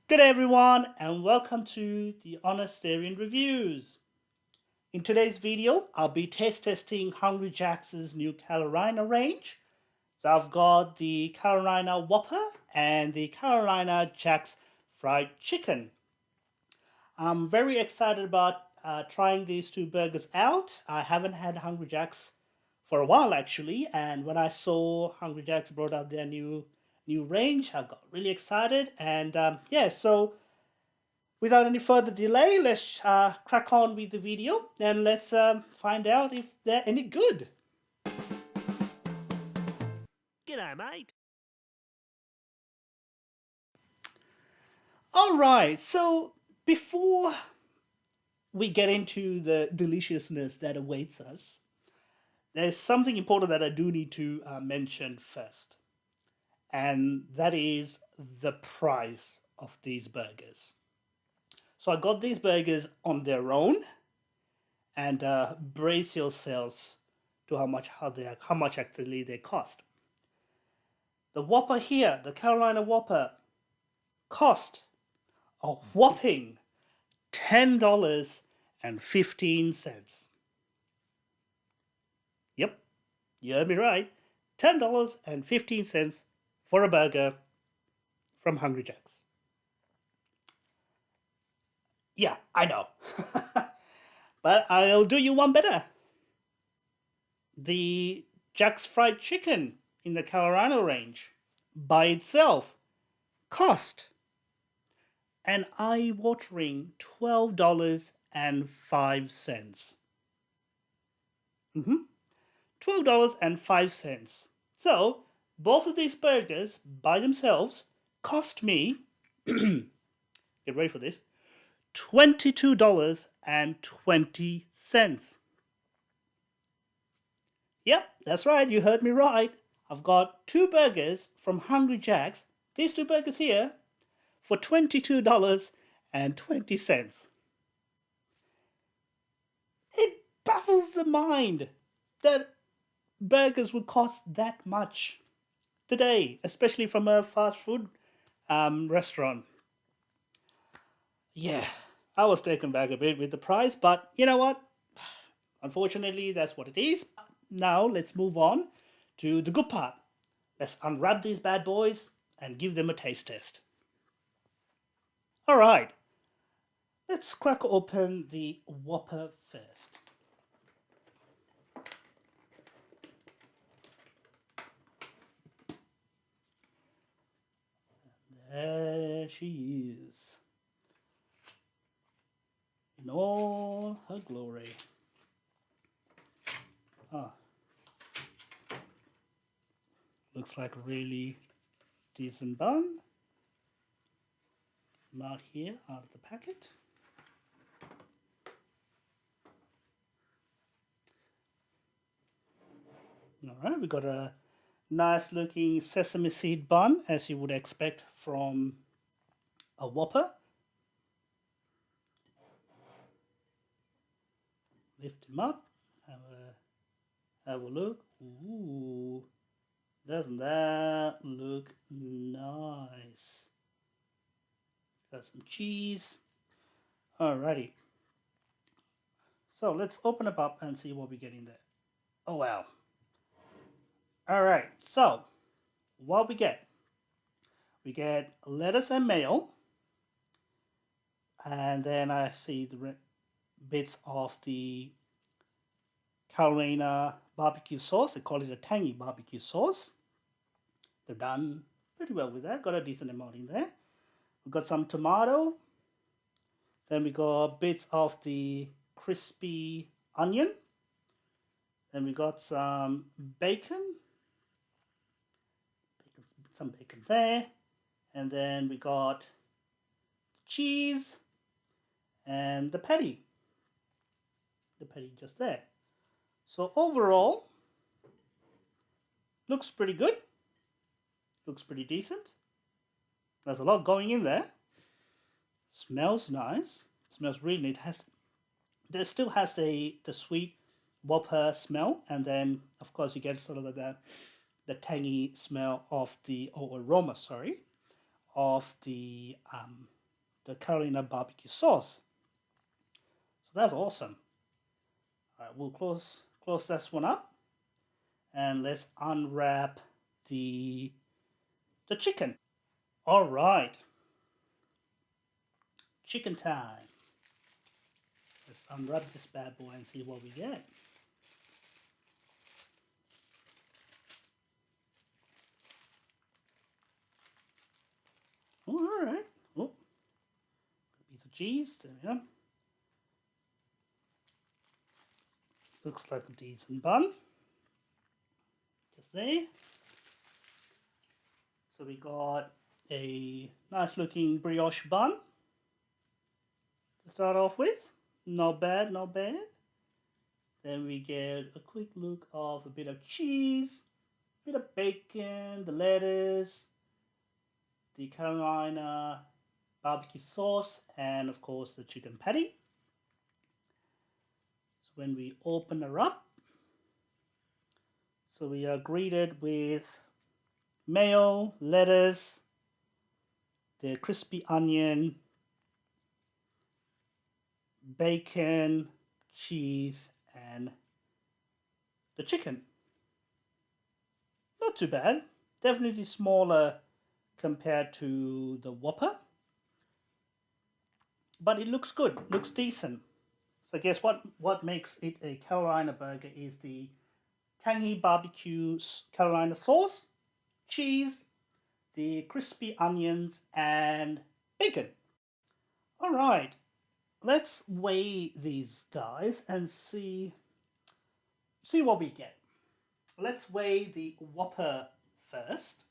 Good day everyone and welcome to the Honestarian Reviews. In today's video, I'll be testing Hungry Jack's new Carolina range. So I've got the Carolina Whopper and the Carolina Jack's Fried Chicken. I'm very excited about trying these two burgers out. I haven't had Hungry Jack's for a while actually, and when I saw Hungry Jack's brought out their new range, I got really excited. And yeah, so without any further delay, let's crack on with the video and let's find out if they're any good. G'day, mate. All right, so before we get into the deliciousness that awaits us, there's something important that I do need to mention first, and that is the price of these burgers. So I got these burgers on their own, and brace yourselves to how much actually they cost. The Whopper here, the Carolina Whopper, cost a whopping $10.15. Yep, you heard me right. $10.15 for a burger from Hungry Jack's. Yeah, I know. But I'll do you one better. The Jack's Fried Chicken in the Carolina range by itself cost an eye-watering $12.05. Mm-hmm. $12.05. So both of these burgers by themselves cost me, get ready for this, $22.20. Yep, that's right, you heard me right. I've got two burgers from Hungry Jack's, these two burgers here, for $22.20. It baffles the mind that burgers would cost that much today, especially from a fast food restaurant. Yeah, I was taken back a bit with the price, but you know what? Unfortunately, that's what it is. Now, let's move on to the good part. Let's unwrap these bad boys and give them a taste test. All right, let's crack open the Whopper first. There she is, in all her glory. Ah, looks like a really decent bun. Out here, out of the packet. All right, we got a nice looking sesame seed bun, as you would expect from a Whopper. Lift him up, have a look. Ooh, doesn't that look nice? Got some cheese. Alrighty. So let's open it up and see what we get in there. Oh wow. Alright, so what we get? We get lettuce and mayo. And then I see the bits of the Carolina barbecue sauce. They call it a tangy barbecue sauce. They've done pretty well with that. Got a decent amount in there. We've got some tomato. Then we got bits of the crispy onion. Then we got some bacon. Some bacon there. And then we got cheese and the patty. The patty just there. So overall, looks pretty good. Looks pretty decent. There's a lot going in there. Smells nice. Smells really neat. There still has the sweet Whopper smell, and then of course you get sort of the tangy smell of the aroma, sorry, of the Carolina barbecue sauce. So that's awesome. All right, we'll close this one up, and let's unwrap the chicken. All right, chicken time. Let's unwrap this bad boy and see what we get. Oh, all right. Oh, a piece of cheese. There we go. Looks like a decent bun. Just there. So we got a nice looking brioche bun to start off with. Not bad, not bad. Then we get a quick look of a bit of cheese, a bit of bacon, the lettuce, the Carolina barbecue sauce, and of course the chicken patty. So when we open her up, so we are greeted with mayo, lettuce, the crispy onion, bacon, cheese, and the chicken. Not too bad. Definitely smaller compared to the Whopper. But it looks good, looks decent. So I guess what makes it a Carolina burger is the tangy barbecue Carolina sauce, cheese, the crispy onions, and bacon. All right, let's weigh these guys and see what we get. Let's weigh the Whopper first.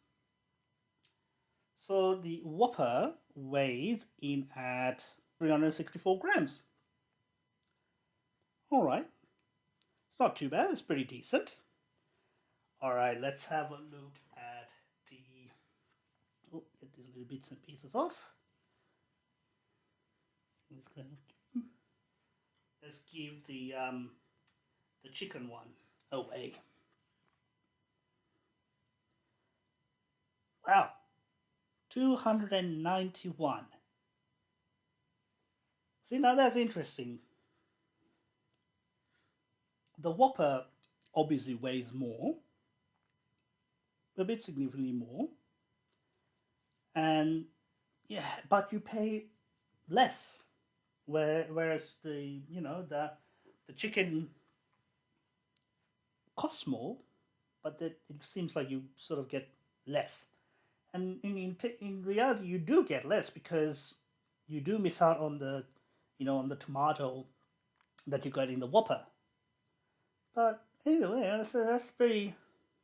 So the Whopper weighs in at 364 grams. All right, it's not too bad. It's pretty decent. All right, let's have a look at the. Oh, get these little bits and pieces off. Let's give the chicken one away. Wow, 291. See, now that's interesting. The Whopper obviously weighs more, a bit significantly more, and yeah, but you pay less. Whereas the chicken costs more, but that it seems like you sort of get less. And in reality, you do get less because you do miss out on the on the tomato that you got in the Whopper. But anyway, that's pretty.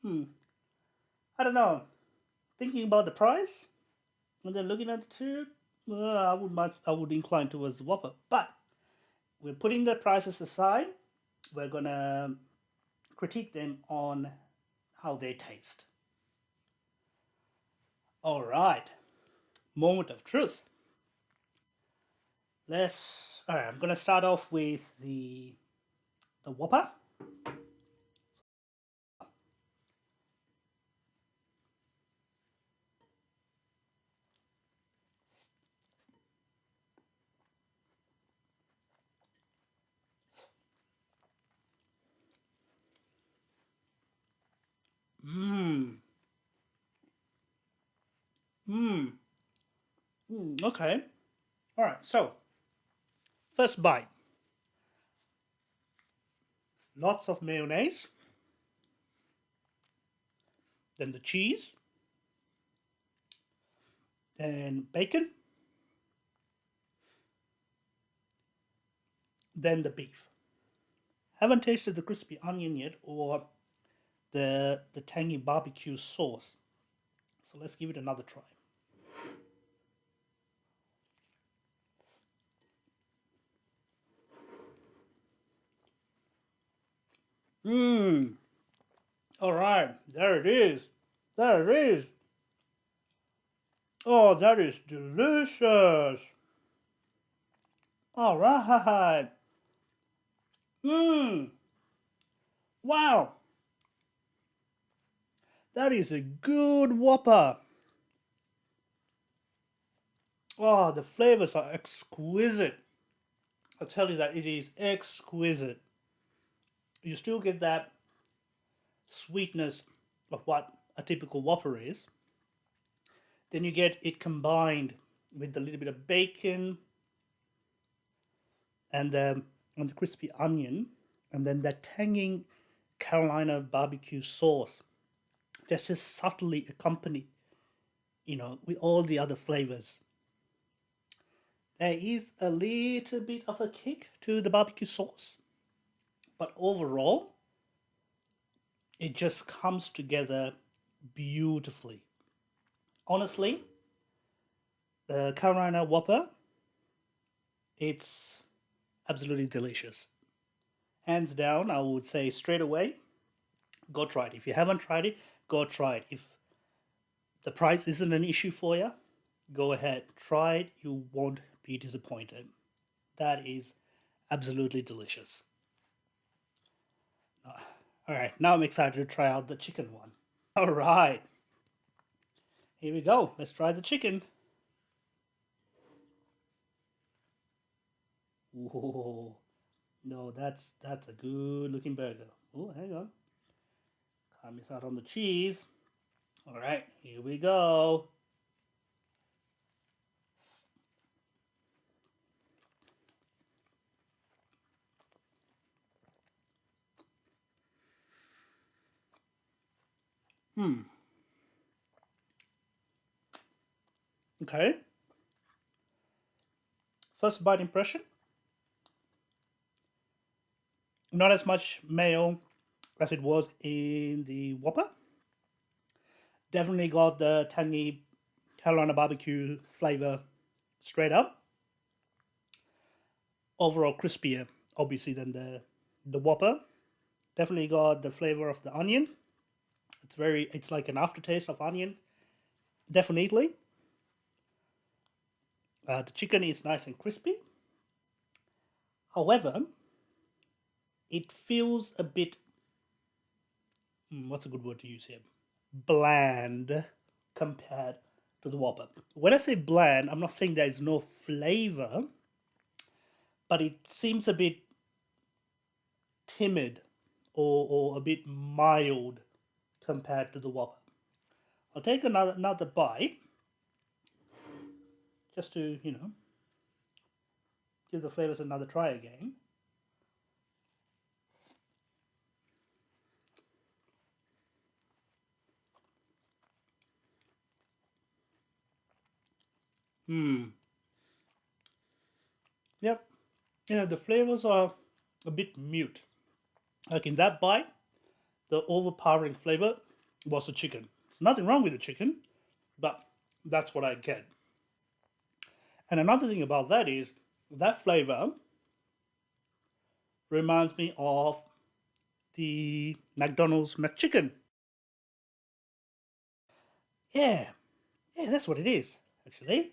I don't know. Thinking about the price and then looking at the two, I would incline towards the Whopper. But we're putting the prices aside. We're gonna critique them on how they taste. All right, moment of truth. All right, I'm gonna start off with the Whopper. Mmm. Mmm. Okay. All right. So first bite. Lots of mayonnaise. Then the cheese. Then bacon. Then the beef. Haven't tasted the crispy onion yet or the tangy barbecue sauce. So let's give it another try. Mmm. All right, there it is. There it is. Oh, that is delicious. All right. Mmm. Wow. That is a good Whopper. Oh, the flavors are exquisite. I'll tell you that it is exquisite. You still get that sweetness of what a typical Whopper is. Then you get it combined with a little bit of bacon and the crispy onion, and then that tangy Carolina barbecue sauce that's just subtly accompanied, with all the other flavors. There is a little bit of a kick to the barbecue sauce, but overall, it just comes together beautifully. Honestly, the Carolina Whopper, it's absolutely delicious. Hands down, I would say straight away, go try it. If you haven't tried it, go try it. If the price isn't an issue for you, go ahead, try it. You won't be disappointed. That is absolutely delicious. All right, now I'm excited to try out the chicken one. All right, here we go. Let's try the chicken. Whoa, no, that's a good looking burger. Oh, hang on, can't miss out on the cheese. All right, here we go. Hmm. Okay. First bite impression. Not as much mayo as it was in the Whopper. Definitely got the tangy Carolina barbecue flavor straight up. Overall crispier, obviously, than the Whopper. Definitely got the flavor of the onion. It's like an aftertaste of onion. Definitely. The chicken is nice and crispy. However, it feels a bit, what's a good word to use here? Bland compared to the Whopper. When I say bland, I'm not saying there is no flavor, but it seems a bit timid or a bit mild compared to the Whopper. I'll take another bite just to, give the flavors another try again. Hmm. Yep. The flavors are a bit mute. Like in that bite, the overpowering flavor was the chicken. There's nothing wrong with the chicken, but that's what I get. And another thing about that is that flavor reminds me of the McDonald's McChicken. Yeah, yeah, that's what it is, actually.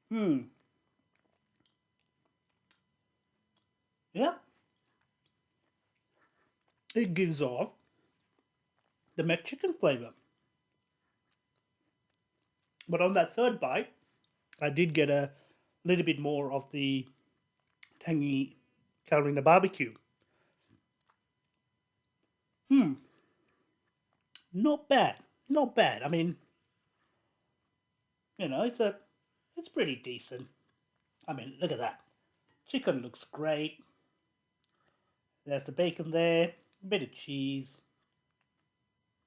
Hmm. Yeah, it gives off the McChicken flavor. But on that third bite, I did get a little bit more of the tangy Carolina barbecue. Hmm, not bad, not bad. I mean, it's pretty decent. I mean, look at that. Chicken looks great. There's the bacon there, a bit of cheese.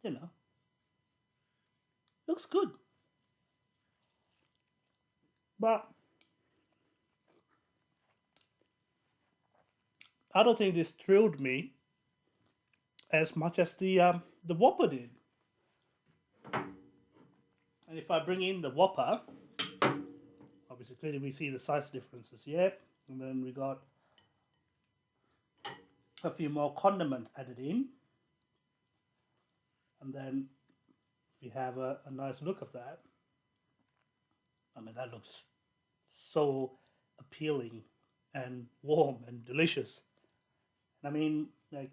You know, looks good. But I don't think this thrilled me as much as the Whopper did. And if I bring in the Whopper, obviously clearly we see the size differences here, and then we got a few more condiments added in, and then if you have a nice look of that, I mean that looks so appealing and warm and delicious. I mean, like,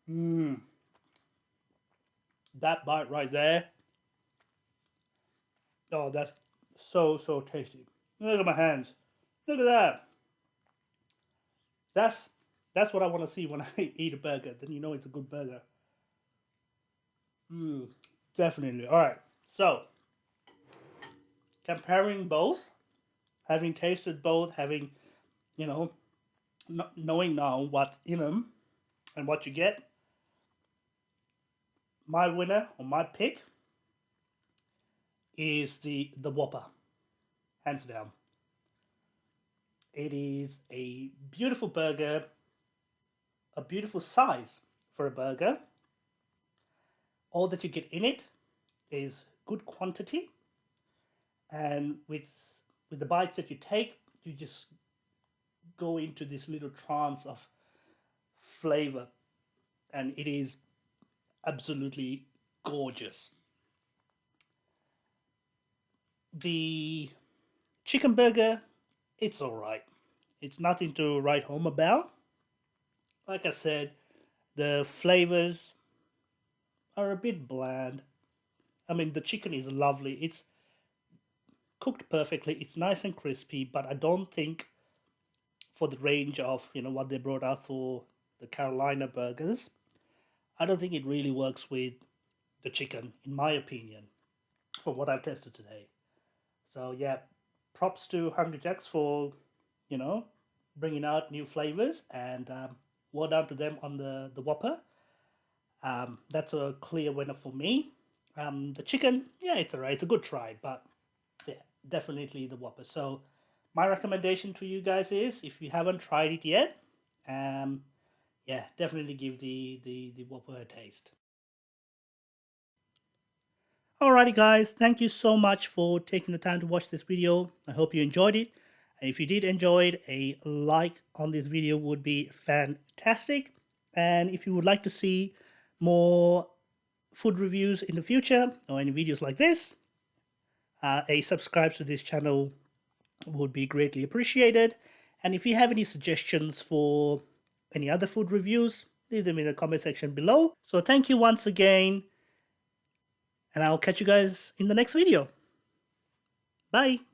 Mmm. That bite right there. Oh, that's so tasty. Look at my hands. Look at that. That's that's what I want to see when I eat a burger. Then you know it's a good burger. Mmm. Definitely. All right. So comparing both, having tasted both, having you know, knowing now what's in them and what you get, my winner or my pick is the Whopper, hands down. It is a beautiful burger, a beautiful size for a burger. All that you get in it is good quantity, and with the bites that you take, you just go into this little trance of flavor, and it is absolutely gorgeous. The chicken burger, it's all right. It's nothing to write home about. Like I said, the flavors are a bit bland. I mean, the chicken is lovely. It's cooked perfectly. It's nice and crispy, but I don't think for the range of what they brought out for the Carolina burgers, I don't think it really works with the chicken, in my opinion, from what I've tested today. So yeah, props to Hungry Jacks for you know bringing out new flavors, and well done to them on the Whopper. That's a clear winner for me. The chicken, yeah, it's alright. It's a good try, but yeah, definitely the Whopper. So my recommendation to you guys is, if you haven't tried it yet, um, yeah, definitely give the Whopper a taste. Alrighty, guys, thank you so much for taking the time to watch this video. I hope you enjoyed it. And if you did enjoy it, a like on this video would be fantastic. And if you would like to see more food reviews in the future or any videos like this, a subscribe to this channel would be greatly appreciated. And if you have any suggestions for any other food reviews, leave them in the comment section below. So thank you once again, and I'll catch you guys in the next video. Bye.